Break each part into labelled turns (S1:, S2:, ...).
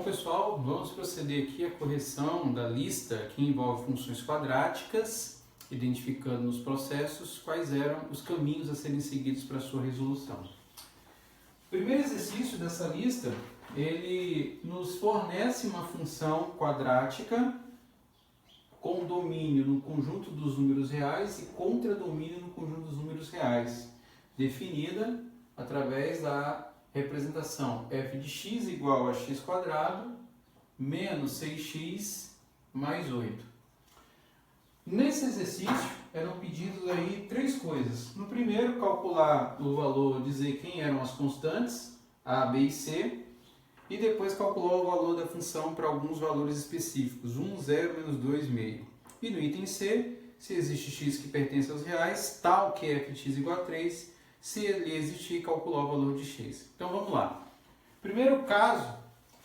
S1: Bom, pessoal, vamos proceder aqui à correção da lista que envolve funções quadráticas, identificando nos processos quais eram os caminhos a serem seguidos para a sua resolução. O primeiro exercício dessa lista, ele nos fornece uma função quadrática com domínio no conjunto dos números reais e contradomínio no conjunto dos números reais, definida através da representação f de x igual a x quadrado menos 6x mais 8. Nesse exercício eram pedidos aí três coisas. No primeiro, calcular o valor, dizer quem eram as constantes, a, b e c, e depois calcular o valor da função para alguns valores específicos, 1, 0, menos 2, meio. E no item C, se existe x que pertence aos reais, tal que f de x igual a 3, se ele existir, calcular o valor de x. Então vamos lá. Primeiro caso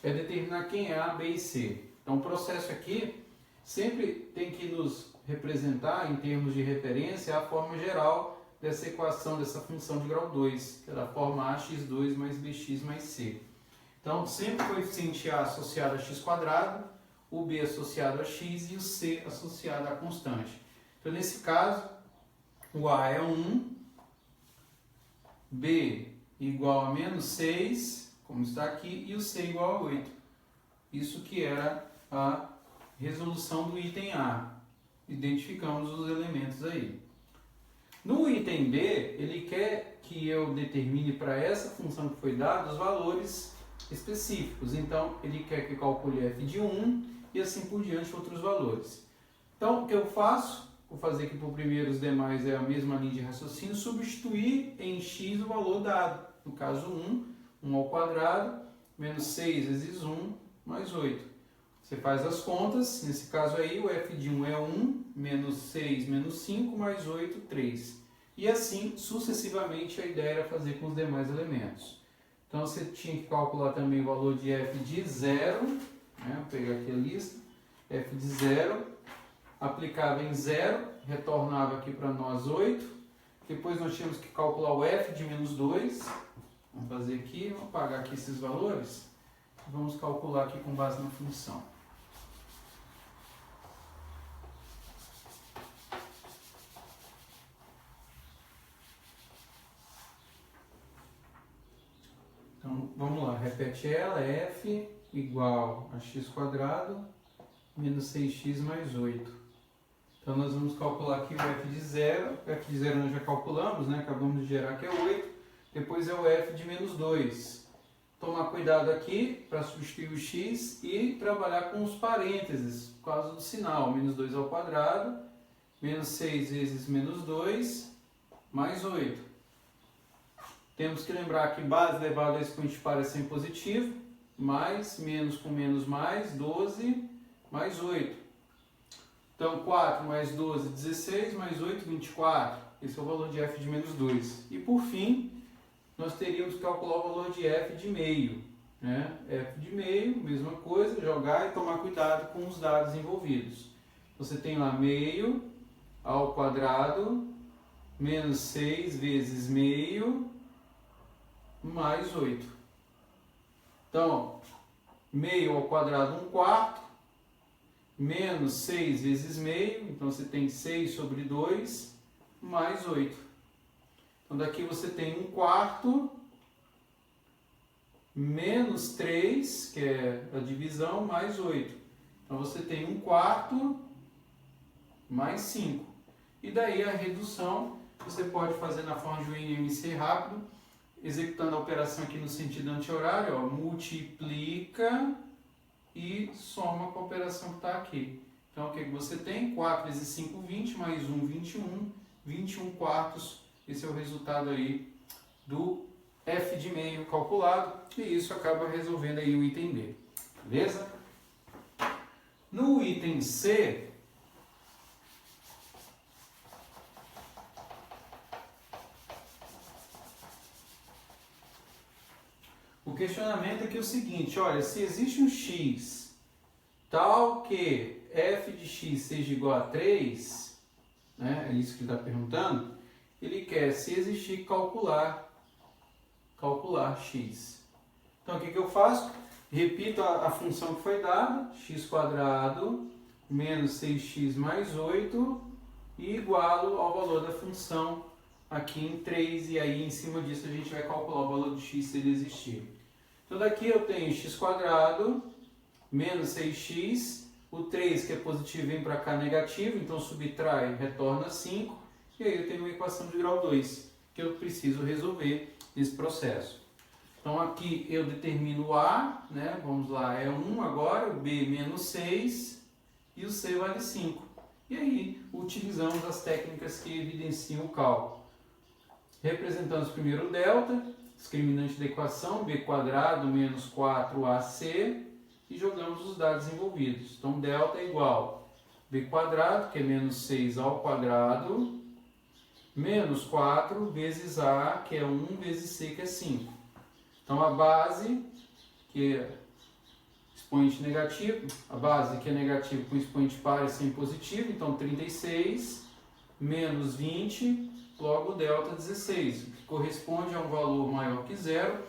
S1: é determinar quem é a, b e c. Então o processo aqui sempre tem que nos representar, em termos de referência, a forma geral dessa equação, dessa função de grau 2, que é da forma ax2 mais bx mais c. Então sempre o coeficiente a associado a x quadrado, o b associado a x e o c associado à constante. Então nesse caso, o a é 1, b igual a menos 6, como está aqui, e o c igual a 8. Isso que era a resolução do item A. Identificamos os elementos aí. No item B, ele quer que eu determine para essa função que foi dada os valores específicos. Então, ele quer que eu calcule f de 1 e assim por diante outros valores. Então, o que eu faço? Vou fazer aqui para o primeiro, os demais é a mesma linha de raciocínio, substituir em x o valor dado. No caso 1 ao quadrado, menos 6 vezes 1, mais 8. Você faz as contas, nesse caso aí o f de 1 é 1, menos 6, menos 5, mais 8, 3. E assim, sucessivamente, a ideia era fazer com os demais elementos. Então você tinha que calcular também o valor de f de 0, né? Vou pegar aqui a lista, f de 0, aplicava em 0, retornava aqui para nós 8. Depois nós tínhamos que calcular o f de menos 2. Vamos fazer aqui, vamos apagar aqui esses valores. Vamos calcular aqui com base na função. Então vamos lá, repete ela, f igual a x quadrado menos 6x mais 8. Então nós vamos calcular aqui o f de 0, o f de 0 nós já calculamos, né? Acabamos de gerar que é 8, depois é o f de menos 2. Tomar cuidado aqui para substituir o x e trabalhar com os parênteses, por causa do sinal, menos 2 ao quadrado, menos 6 vezes menos 2, mais 8. Temos que lembrar que base elevado a expoente par é sempre positivo, mais, menos com menos mais, 12, mais 8. Então 4 mais 12, 16, mais 8, 24. Esse é o valor de f de menos 2. E por fim, nós teríamos que calcular o valor de f de meio. Né? F de meio, mesma coisa, jogar e tomar cuidado com os dados envolvidos. Você tem lá meio ao quadrado, menos 6 vezes meio, mais 8. Então, meio ao quadrado, 1 quarto, menos 6 vezes meio, então você tem 6 sobre 2, mais 8. Então daqui você tem 1 quarto, menos 3, que é a divisão, mais 8. Então você tem 1 quarto, mais 5. E daí a redução você pode fazer na forma de UNMC rápido, executando a operação aqui no sentido anti-horário, ó, multiplica e soma com a operação que está aqui. Então o que você tem? 4 vezes 5, 20, mais 1, 21, 21 quartos. Esse é o resultado aí do f de meio calculado, e isso acaba resolvendo aí o item B. Beleza? No item C, o questionamento aqui é o seguinte, olha, se existe um x tal que f de x seja igual a 3, né, é isso que ele está perguntando, ele quer, se existir, calcular x. Então o que eu faço? Repito a função que foi dada, x² menos 6x mais 8, e igualo ao valor da função aqui em 3, e aí em cima disso a gente vai calcular o valor de x se ele existir. Então daqui eu tenho x² menos 6x, o 3 que é positivo vem para cá negativo, então subtrai, retorna 5, e aí eu tenho uma equação de grau 2, que eu preciso resolver nesse processo. Então aqui eu determino o A, né? Vamos lá, é 1 agora, o B menos 6 e o C vale 5. E aí utilizamos as técnicas que evidenciam o cálculo. Representamos primeiro o delta, discriminante da equação, B² menos 4AC, e jogamos os dados envolvidos. Então delta é igual a B², que é menos 6 ao quadrado, menos 4 vezes A, que é 1 vezes C, que é 5. Então a base, que é expoente negativo, a base que é negativo com expoente par é sempre positivo, então 36 menos 20, logo delta 16, o que corresponde a um valor maior que zero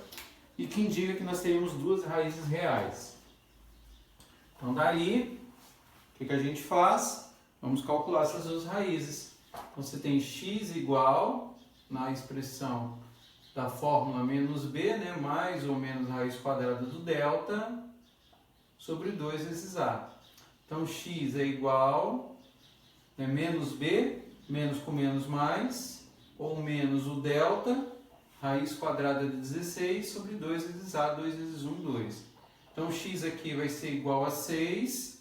S1: e que indica que nós teremos duas raízes reais. Então daí, o que a gente faz? Vamos calcular essas duas raízes. Então você tem x igual, na expressão da fórmula menos b, né, mais ou menos a raiz quadrada do delta, sobre 2 vezes a. Então x é igual, né, menos b, menos com menos mais, ou menos o delta, raiz quadrada de 16, sobre 2 vezes a, 2 vezes 1, 2. Então x aqui vai ser igual a 6,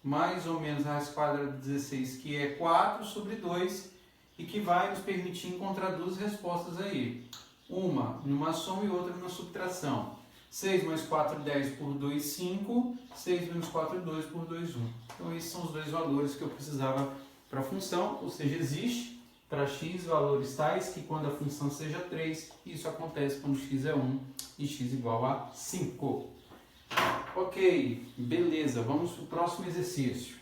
S1: mais ou menos a raiz quadrada de 16, que é 4, sobre 2, e que vai nos permitir encontrar duas respostas aí. Uma numa soma e outra numa subtração. 6 mais 4, 10 por 2, 5. 6 menos 4, 2 por 2, 1. Então esses são os dois valores que eu precisava para a função, ou seja, existe para x valores tais que quando a função seja 3, isso acontece quando x é 1 e x igual a 5. Ok, beleza, vamos para o próximo exercício.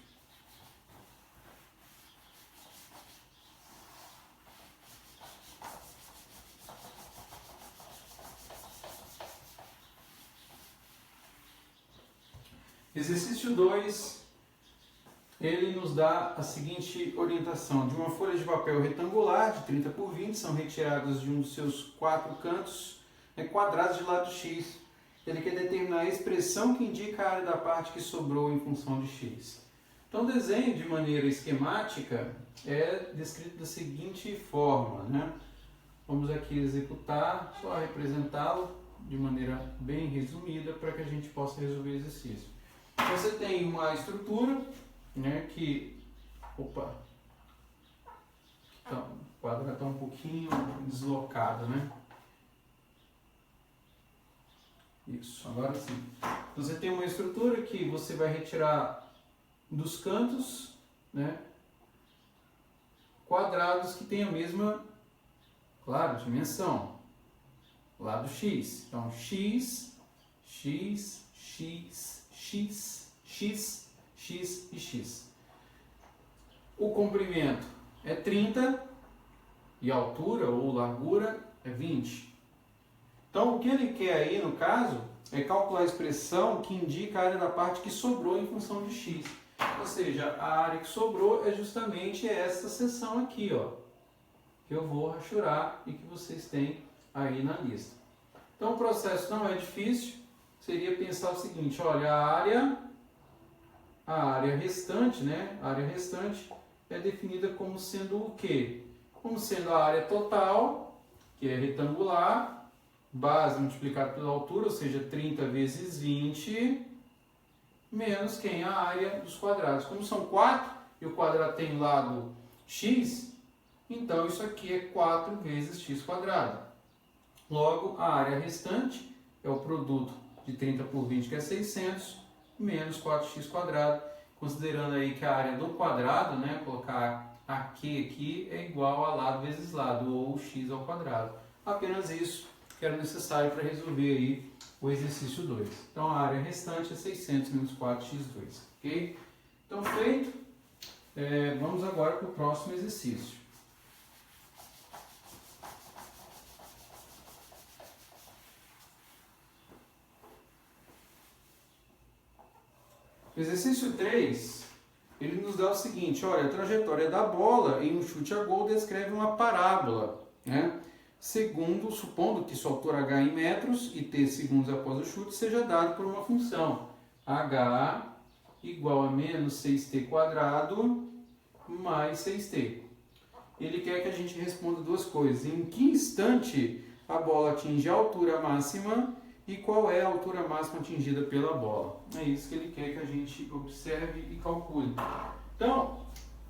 S1: Exercício 2, ele nos dá a seguinte orientação. De uma folha de papel retangular de 30 por 20, são retiradas de um dos seus 4 cantos, quadrados de lado x. Ele quer determinar a expressão que indica a área da parte que sobrou em função de x. Então o desenho de maneira esquemática é descrito da seguinte forma, né? Vamos aqui executar, só representá-lo de maneira bem resumida para que a gente possa resolver o exercício. Você tem uma estrutura, né, que... Opa! Então, o quadro está um pouquinho deslocado, né? Isso, agora sim. Você tem uma estrutura que você vai retirar dos cantos, né, quadrados que têm a mesma, claro, dimensão. Lado x. Então, x, x, x, x, x, x e x. O comprimento é 30 e a altura ou largura é 20. Então, o que ele quer aí, no caso, é calcular a expressão que indica a área da parte que sobrou em função de x. Ou seja, a área que sobrou é justamente essa seção aqui, ó, que eu vou rachurar e que vocês têm aí na lista. Então, o processo não é difícil. Seria pensar o seguinte, olha, a área restante, né? A área restante é definida como sendo o quê? Como sendo a área total, que é retangular, base multiplicada pela altura, ou seja, 30 vezes 20, menos quem? A área dos quadrados. Como são 4 e o quadrado tem lado x, então isso aqui é 4 vezes x quadrado. Logo, a área restante é o produto de 30 por 20, que é 600, menos 4x quadrado, considerando aí que a área do quadrado, né, colocar aqui é igual a lado vezes lado, ou x ao quadrado. Apenas isso que era necessário para resolver aí o exercício 2. Então, a área restante é 600 menos 4x2, ok? Então, feito, vamos agora para o próximo exercício. O exercício 3, ele nos dá o seguinte, olha, a trajetória da bola em um chute a gol descreve uma parábola, né? Supondo que sua altura h em metros e t segundos após o chute seja dado por uma função h igual a menos 6t quadrado mais 6t. Ele quer que a gente responda duas coisas. Em que instante a bola atinge a altura máxima e qual é a altura máxima atingida pela bola? É isso que ele quer que a gente observe e calcule. Então,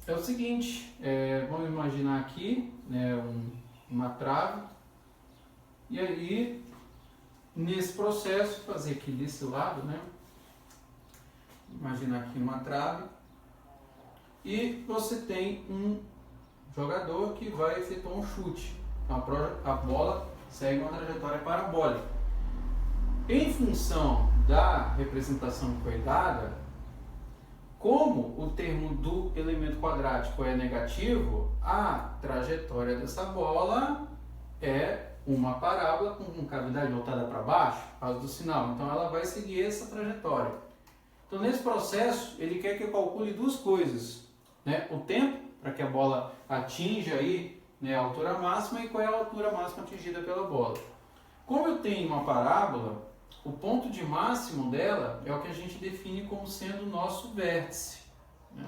S1: é o seguinte, vamos imaginar aqui, né, uma trave, e aí, nesse processo, fazer aqui desse lado, né, imaginar aqui uma trave, e você tem um jogador que vai efetuar um chute. A bola segue uma trajetória parabólica. Em função da representação que foi dada, como o termo do elemento quadrático é negativo, a trajetória dessa bola é uma parábola com cavidade voltada para baixo, por causa do sinal. Então ela vai seguir essa trajetória. Então nesse processo, ele quer que eu calcule duas coisas, né? O tempo, para que a bola atinja aí, né, a altura máxima, e qual é a altura máxima atingida pela bola. Como eu tenho uma parábola, o ponto de máximo dela é o que a gente define como sendo o nosso vértice, né?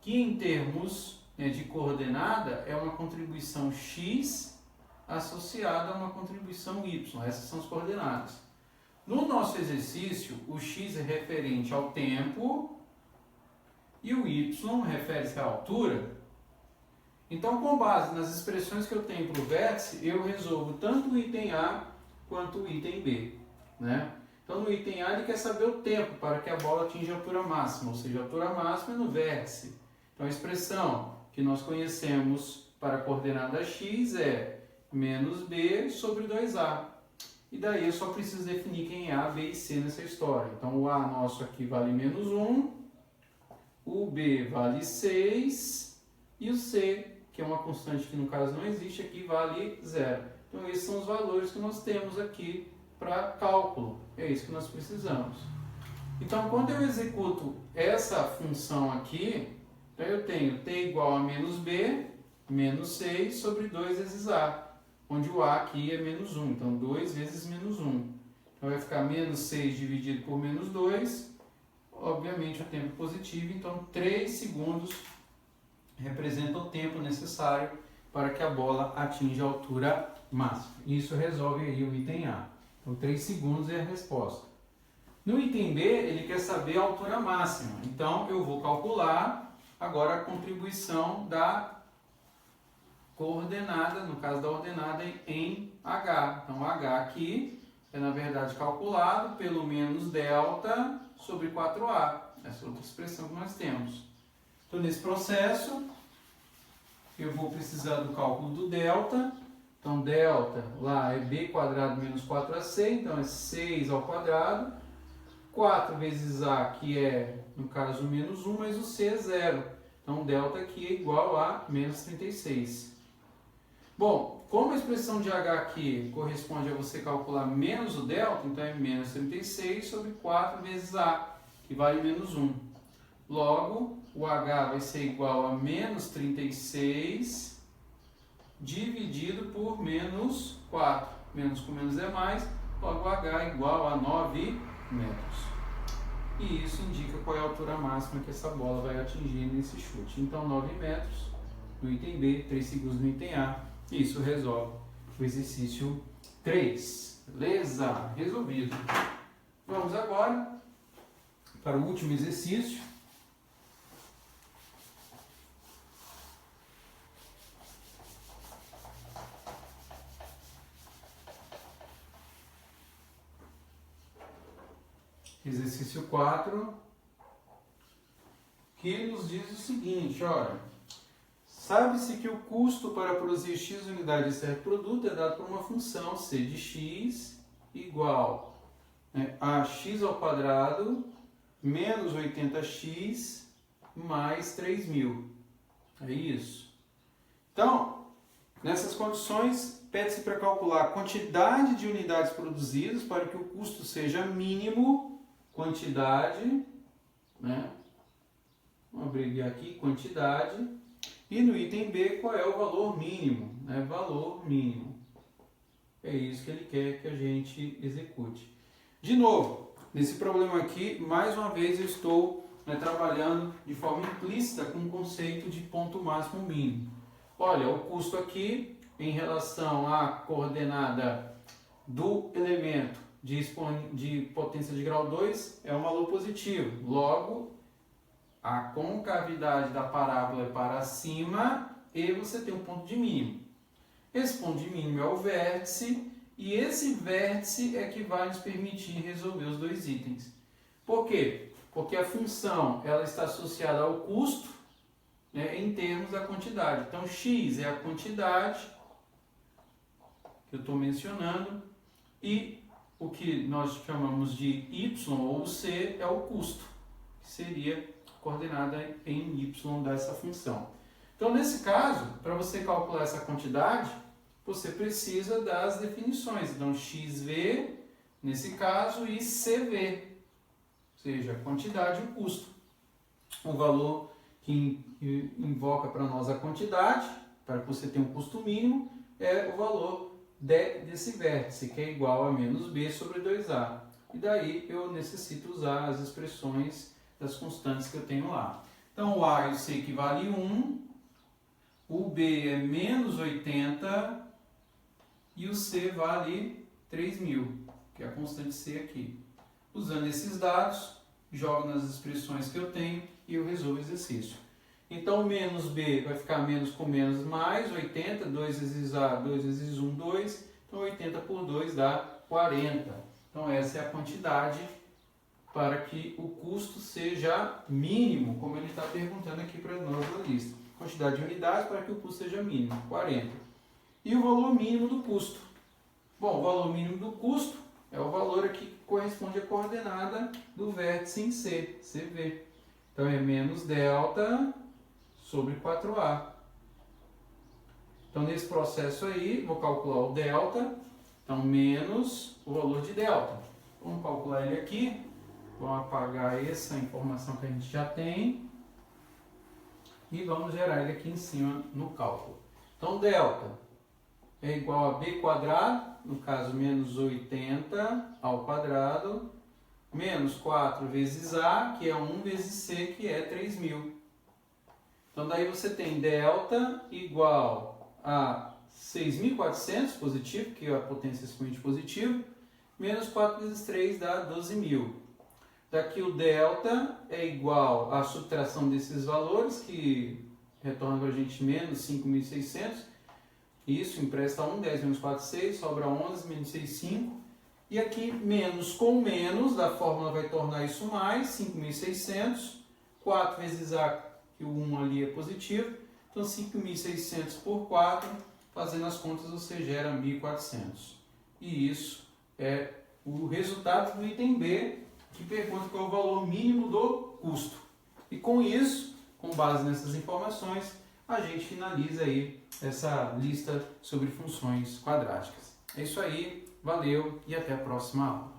S1: Que em termos, né, de coordenada é uma contribuição x associada a uma contribuição y. Essas são as coordenadas. No nosso exercício, o x é referente ao tempo e o y refere-se à altura. Então, com base nas expressões que eu tenho para o vértice, eu resolvo tanto o item A quanto o item B, né? Então, no item A, ele quer saber o tempo para que a bola atinja a altura máxima, ou seja, a altura máxima é no vértice. Então, a expressão que nós conhecemos para a coordenada x é menos b sobre 2a. E daí eu só preciso definir quem é A, B e C nessa história. Então, o A nosso aqui vale menos 1, o B vale 6 e o C, que é uma constante que no caso não existe, aqui vale 0. Então, esses são os valores que nós temos aqui para cálculo. É isso que nós precisamos. Então, quando eu executo essa função aqui, então eu tenho t igual a menos b, menos 6 sobre 2 vezes a, onde o a aqui é menos 1. Então, 2 vezes menos 1. Então, vai ficar menos 6 dividido por menos 2. Obviamente, o tempo é positivo. Então, 3 segundos representa o tempo necessário para que a bola atinja a altura máxima. Isso resolve aí o item A. Então, 3 segundos é a resposta. No item B, ele quer saber a altura máxima. Então, eu vou calcular agora a contribuição da coordenada, no caso da ordenada, em H. Então, H aqui é, na verdade, calculado pelo menos delta sobre 4A. Essa é outra expressão que nós temos. Então, nesse processo, eu vou precisar do cálculo do delta. Então, delta lá é b quadrado menos 4ac, então é 6 ao quadrado. 4 vezes a, que é, no caso, menos 1, mas o c é 0. Então, delta aqui é igual a menos 36. Bom, como a expressão de h aqui corresponde a você calcular menos o delta, então é menos 36 sobre 4 vezes a, que vale menos 1. Logo, o h vai ser igual a menos 36 dividido por menos 4. Menos com menos é mais, logo o h é igual a 9 metros. E isso indica qual é a altura máxima que essa bola vai atingir nesse chute. Então, 9 metros no item B, 3 segundos no item A. Isso resolve o exercício 3. Beleza? Resolvido. Vamos agora para o último exercício. Exercício 4, que nos diz o seguinte, olha, sabe-se que o custo para produzir x unidades de certo produto é dado por uma função c de x igual, né, a x ao quadrado menos 80x mais 3.000. É isso. Então, nessas condições, pede-se para calcular a quantidade de unidades produzidas para que o custo seja mínimo, quantidade né? Vamos abreviar aqui, quantidade. E no item B, qual é o valor mínimo? Né? Valor mínimo. É isso que ele quer que a gente execute. De novo, nesse problema aqui, mais uma vez eu estou trabalhando de forma implícita com o conceito de ponto máximo mínimo. Olha, o custo aqui, em relação à coordenada do elemento de potência de grau 2, é um valor positivo. Logo, a concavidade da parábola é para cima e você tem um ponto de mínimo. Esse ponto de mínimo é o vértice e esse vértice é que vai nos permitir resolver os dois itens. Por quê? Porque a função ela está associada ao custo, né, em termos da quantidade. Então, x é a quantidade que eu estou mencionando e o que nós chamamos de y ou c é o custo, que seria coordenada em y dessa função. Então, nesse caso, para você calcular essa quantidade, você precisa das definições. Então, xv, nesse caso, e cv, ou seja, a quantidade e o custo. O valor que invoca para nós a quantidade, para que você tenha um custo mínimo, é o valor desse vértice, que é igual a menos b sobre 2a. E daí eu necessito usar as expressões das constantes que eu tenho lá. Então, o a eu sei que vale 1, o b é menos 80 e o c vale 3.000, que é a constante c aqui. Usando esses dados, jogo nas expressões que eu tenho e eu resolvo o exercício. Então, menos b vai ficar menos com menos mais, 80, 2 vezes a, 2 vezes 1, 2. Então, 80 por 2 dá 40. Então, essa é a quantidade para que o custo seja mínimo, como ele está perguntando aqui para nós na lista. Quantidade de unidades para que o custo seja mínimo, 40. E o valor mínimo do custo? Bom, o valor mínimo do custo é o valor aqui que corresponde à coordenada do vértice em C, CV. Então, é menos delta sobre 4A. Então, nesse processo aí, vou calcular o delta, então, menos o valor de delta. Vamos calcular ele aqui. Vamos apagar essa informação que a gente já tem. E vamos gerar ele aqui em cima no cálculo. Então, delta é igual a b quadrado, no caso, menos 80 ao quadrado, menos 4 vezes a, que é 1 vezes c, que é 3.000. Então, daí você tem delta igual a 6.400 positivo, que é a potência expoente positivo, menos 4 vezes 3 dá 12.000. Daqui o delta é igual à subtração desses valores, que retorna para a gente menos 5.600. Isso, empresta 1, 10 menos 4, 6, sobra 11, menos 6, 5. E aqui, menos com menos, da fórmula vai tornar isso mais, 5.600. 4 vezes a, que o 1 ali é positivo. Então, 5.600 por 4, fazendo as contas, você gera 1.400. E isso é o resultado do item B, que pergunta qual é o valor mínimo do custo. E com isso, com base nessas informações, a gente finaliza aí essa lista sobre funções quadráticas. É isso aí, valeu e até a próxima aula.